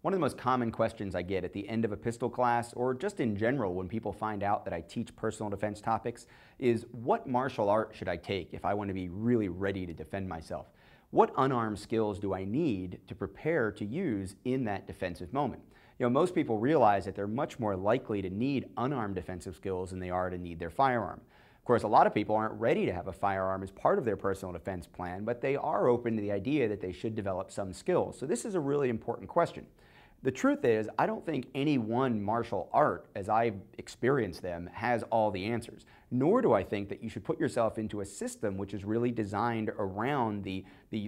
One of the most common questions I get at the end of a pistol class, or just in general when people find out that I teach personal defense topics, is what martial art should I take if I want to be really ready to defend myself? What unarmed skills do I need to prepare to use in that defensive moment? Most people realize that they're much more likely to need unarmed defensive skills than they are to need their firearm. Of course, a lot of people aren't ready to have a firearm as part of their personal defense plan, but they are open to the idea that they should develop some skills. So this is a really important question. The truth is, I don't think any one martial art, as I've experienced them, has all the answers. Nor do I think that you should put yourself into a system which is really designed around the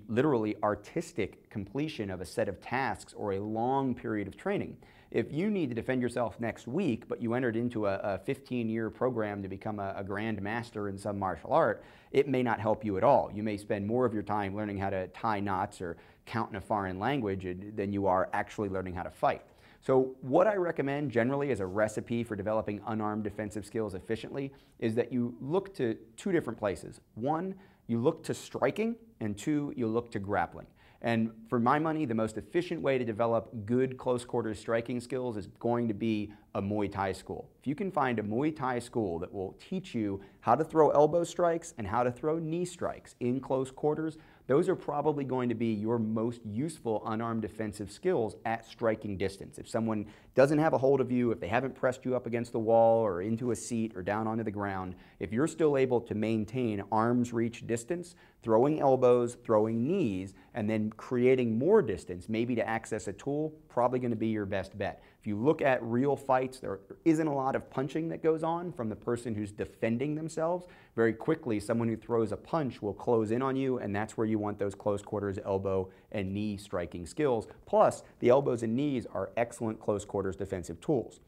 literally artistic completion of a set of tasks or a long period of training. If you need to defend yourself next week, but you entered into a 15-year program to become a grand master in some martial art, it may not help you at all. You may spend more of your time learning how to tie knots or count in a foreign language than you are actually learning how to fight. So what I recommend generally as a recipe for developing unarmed defensive skills efficiently is that you look to two different places. One, you look to striking, and two, you look to grappling. And for my money, the most efficient way to develop good close quarters striking skills is going to be a Muay Thai school. If you can find a Muay Thai school that will teach you how to throw elbow strikes and how to throw knee strikes in close quarters, those are probably going to be your most useful unarmed defensive skills at striking distance. If someone doesn't have a hold of you, if they haven't pressed you up against the wall or into a seat or down onto the ground, if you're still able to maintain arm's reach distance, throwing elbows, throwing knees, and then creating more distance, maybe to access a tool, probably going to be your best bet. If you look at real fights, there isn't a lot of punching that goes on from the person who's defending themselves. Very quickly, someone who throws a punch will close in on you, and that's where you want those close quarters elbow and knee striking skills. Plus, the elbows and knees are excellent close quarters defensive tools.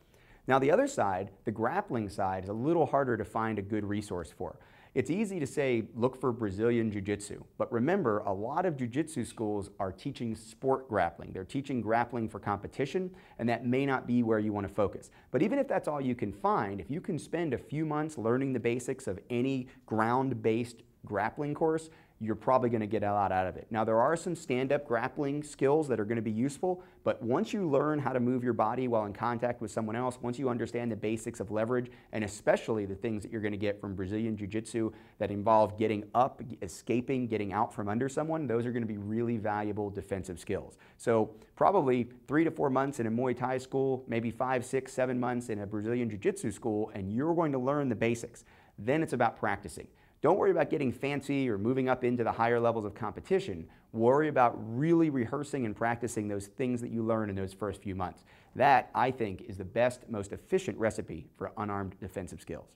Now, the other side, the grappling side, is a little harder to find a good resource for. It's easy to say, look for Brazilian Jiu-Jitsu, but remember, a lot of Jiu-Jitsu schools are teaching sport grappling. They're teaching grappling for competition, and that may not be where you want to focus. But even if that's all you can find, if you can spend a few months learning the basics of any ground-based grappling course, you're probably going to get a lot out of it. Now, there are some stand-up grappling skills that are going to be useful, but once you learn how to move your body while in contact with someone else, once you understand the basics of leverage, and especially the things that you're going to get from Brazilian Jiu-Jitsu that involve getting up, escaping, getting out from under someone, those are going to be really valuable defensive skills. So probably 3 to 4 months in a Muay Thai school, maybe 5, 6, 7 months in a Brazilian Jiu-Jitsu school, and you're going to learn the basics. Then it's about practicing. Don't worry about getting fancy or moving up into the higher levels of competition. Worry about really rehearsing and practicing those things that you learn in those first few months. That, I think, is the best, most efficient recipe for unarmed defensive skills.